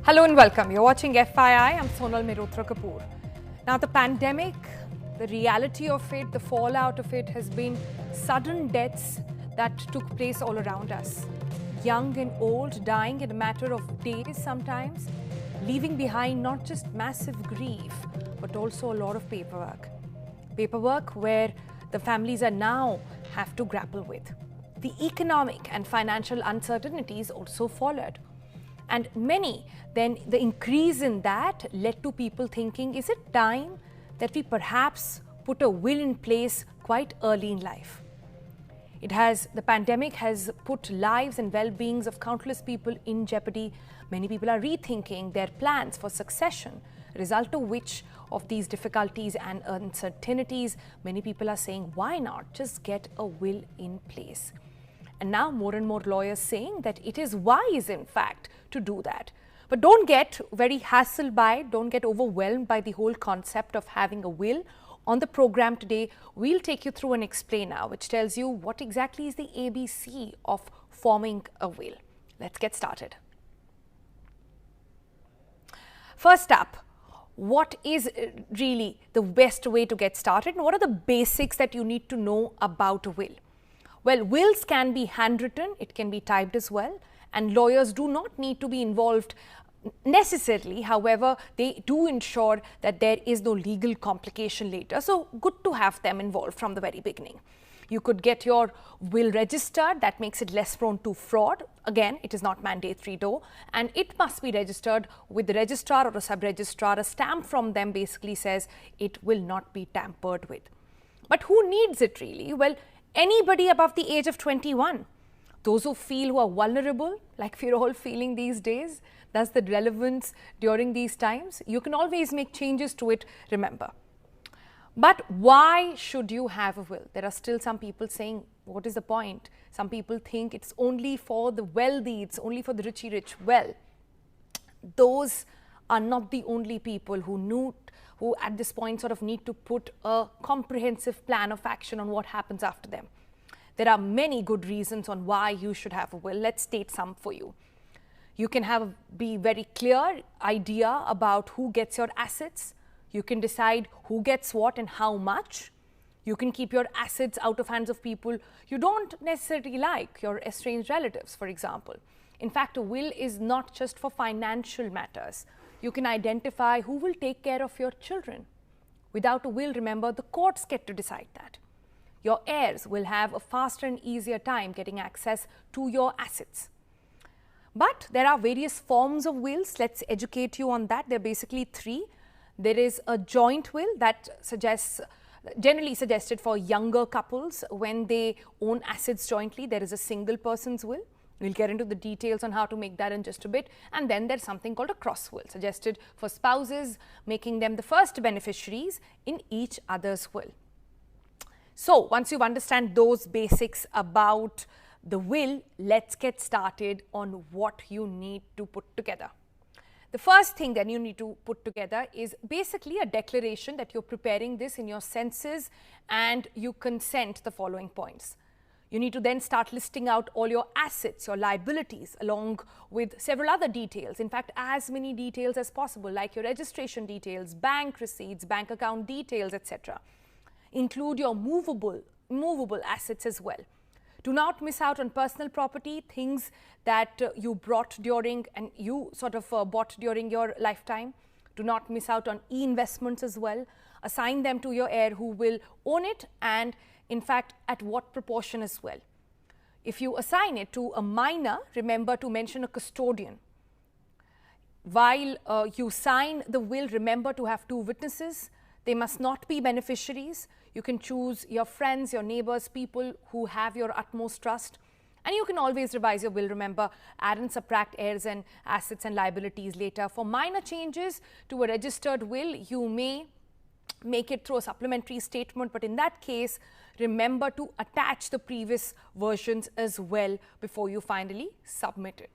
Hello and welcome. You're watching FYI. I'm Sonal Mehrotra Kapoor. Now, the pandemic, the reality of it, the fallout of it has been sudden deaths that took place all around us. Young and old dying in a matter of days sometimes, leaving behind not just massive grief, but also a lot of paperwork. Paperwork where the families are now have to grapple with. The economic and financial uncertainties also followed. And then the increase in that led to people thinking, is it time that we perhaps put a will in place quite early in life? The pandemic has put lives and well-beings of countless people in jeopardy. Many people are rethinking their plans for succession, a result of which of these difficulties and uncertainties, many people are saying, why not just get a will in place? And now more and more lawyers saying that it is wise, in fact, to do that. But don't get very hassled by it, don't get overwhelmed by the whole concept of having a will. On the program today, we'll take you through an explainer which tells you what exactly is the ABC of forming a will. Let's get started. First up, what is really the best way to get started and what are the basics that you need to know about a will? Well, wills can be handwritten, it can be typed as well, and lawyers do not need to be involved necessarily. However, they do ensure that there is no legal complication later. So, good to have them involved from the very beginning. You could get your will registered, that makes it less prone to fraud. Again, it is not mandatory though, and it must be registered with the registrar or a sub-registrar. A stamp from them basically says it will not be tampered with. But who needs it really? Well, anybody above the age of 21. Those who feel who are vulnerable, like we're all feeling these days, that's the relevance during these times. You can always make changes to it, remember. But why should you have a will? There are still some people saying, what is the point? Some people think it's only for the wealthy, it's only for the richy rich. Well, those are not the only people who at this point sort of need to put a comprehensive plan of action on what happens after them. There are many good reasons on why you should have a will. Let's state some for you. You can be very clear idea about who gets your assets. You can decide who gets what and how much. You can keep your assets out of hands of people you don't necessarily like, your estranged relatives, for example. In fact, a will is not just for financial matters. You can identify who will take care of your children. Without a will, remember, the courts get to decide that. Your heirs will have a faster and easier time getting access to your assets. But there are various forms of wills. Let's educate you on that. There are basically three. There is a joint will that generally suggested for younger couples when they own assets jointly. There is a single person's will. We'll get into the details on how to make that in just a bit. And then there's something called a cross will, suggested for spouses, making them the first beneficiaries in each other's will. So, once you understand those basics about the will, let's get started on what you need to put together. The first thing that you need to put together is basically a declaration that you're preparing this in your senses and you consent the following points. You need to then start listing out all your assets, your liabilities, along with several other details. In fact, as many details as possible, like your registration details, bank receipts, bank account details, etc. Include your movable assets as well. Do not miss out on personal property, things that you bought during your lifetime. Do not miss out on e-investments as well. Assign them to your heir who will own it, and in fact, at what proportion as well. If you assign it to a minor, remember to mention a custodian. While you sign the will, remember to have 2 witnesses. They must not be beneficiaries. You can choose your friends, your neighbors, people who have your utmost trust. And you can always revise your will. Remember, add and subtract heirs and assets and liabilities later. For minor changes to a registered will, you may make it through a supplementary statement, but in that case, remember to attach the previous versions as well before you finally submit it.